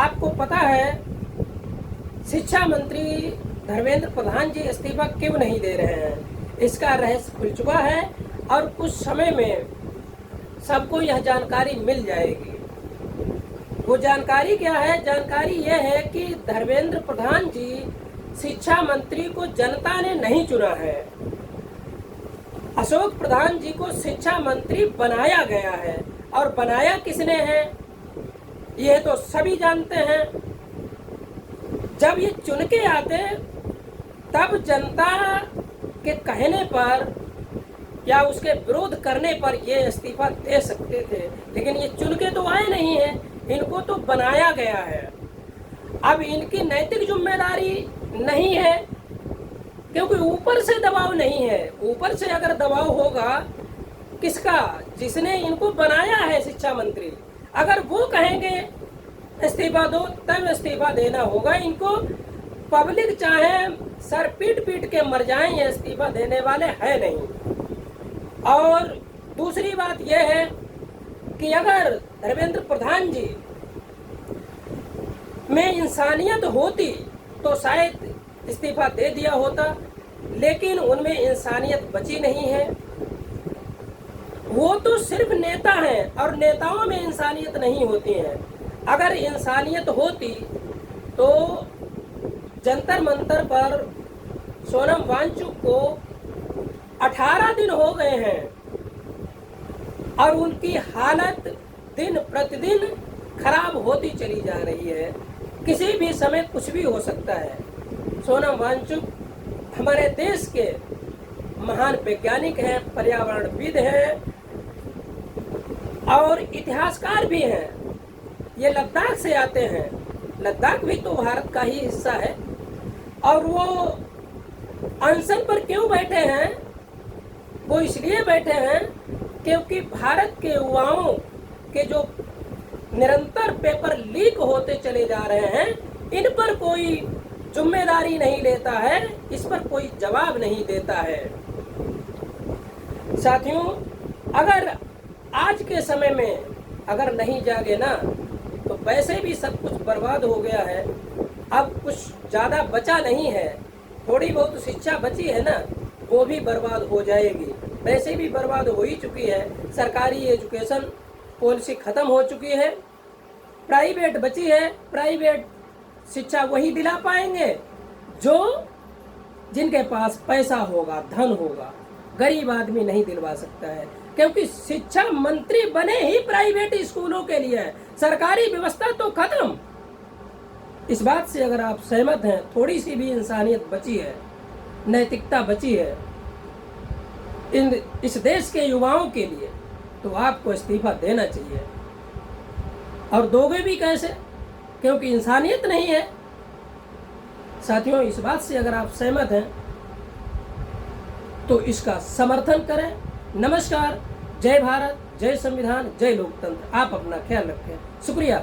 आपको पता है शिक्षा मंत्री धर्मेंद्र प्रधान जी इस्तीफा क्यों नहीं दे रहे हैं? इसका रहस्य खुल चुका है और कुछ समय में सबको यह जानकारी मिल जाएगी। वो जानकारी क्या है? जानकारी यह है कि धर्मेंद्र प्रधान जी शिक्षा मंत्री को जनता ने नहीं चुना है। अशोक प्रधान जी को शिक्षा मंत्री बनाया गया है। और बनाया किसने है यह तो सभी जानते हैं। जब ये चुन के आते तब जनता के कहने पर या उसके विरोध करने पर ये इस्तीफा दे सकते थे, लेकिन ये चुन के तो आए नहीं है, इनको तो बनाया गया है। अब इनकी नैतिक जिम्मेदारी नहीं है, क्योंकि ऊपर से दबाव नहीं है। ऊपर से अगर दबाव होगा किसका? जिसने इनको बनाया है शिक्षा मंत्री। अगर वो कहेंगे इस्तीफा दो तब इस्तीफा देना होगा इनको। पब्लिक चाहे सर पीट पीट के मर जाएं, ये इस्तीफा देने वाले हैं नहीं। और दूसरी बात यह है कि अगर धर्मेंद्र प्रधान जी में इंसानियत होती तो शायद इस्तीफा दे दिया होता, लेकिन उनमें इंसानियत बची नहीं है। वो तो सिर्फ नेता हैं और नेताओं में इंसानियत नहीं होती है। अगर इंसानियत होती तो जंतर मंतर पर सोनम वांगचुक को 18 दिन हो गए हैं और उनकी हालत दिन प्रतिदिन खराब होती चली जा रही है। किसी भी समय कुछ भी हो सकता है। सोनम वांगचुक हमारे देश के महान वैज्ञानिक हैं, पर्यावरणविद हैं और इतिहासकार भी हैं। ये लद्दाख से आते हैं। लद्दाख भी तो भारत का ही हिस्सा है। और वो अनशन पर क्यों बैठे हैं? वो इसलिए बैठे हैं क्योंकि भारत के युवाओं के जो निरंतर पेपर लीक होते चले जा रहे हैं, इन पर कोई जिम्मेदारी नहीं लेता है, इस पर कोई जवाब नहीं देता है। साथियों, अगर आज के समय में अगर नहीं जागे ना तो वैसे भी सब कुछ बर्बाद हो गया है। अब कुछ ज़्यादा बचा नहीं है। थोड़ी बहुत शिक्षा बची है ना, वो भी बर्बाद हो जाएगी। वैसे भी बर्बाद हो ही चुकी है। सरकारी एजुकेशन पॉलिसी ख़त्म हो चुकी है। प्राइवेट बची है। प्राइवेट शिक्षा वही दिला पाएंगे जो जिनके पास पैसा होगा, धन होगा। गरीब आदमी नहीं दिलवा सकता है, क्योंकि शिक्षा मंत्री बने ही प्राइवेट स्कूलों के लिए। सरकारी व्यवस्था तो खत्म। इस बात से अगर आप सहमत हैं, थोड़ी सी भी इंसानियत बची है, नैतिकता बची है इस देश के युवाओं के लिए, तो आपको इस्तीफा देना चाहिए। और दोगे भी कैसे? क्योंकि इंसानियत नहीं है। साथियों, इस बात से अगर आप सहमत हैं तो इसका समर्थन करें। नमस्कार। जय भारत, जय संविधान, जय लोकतंत्र। आप अपना ख्याल रखें। शुक्रिया।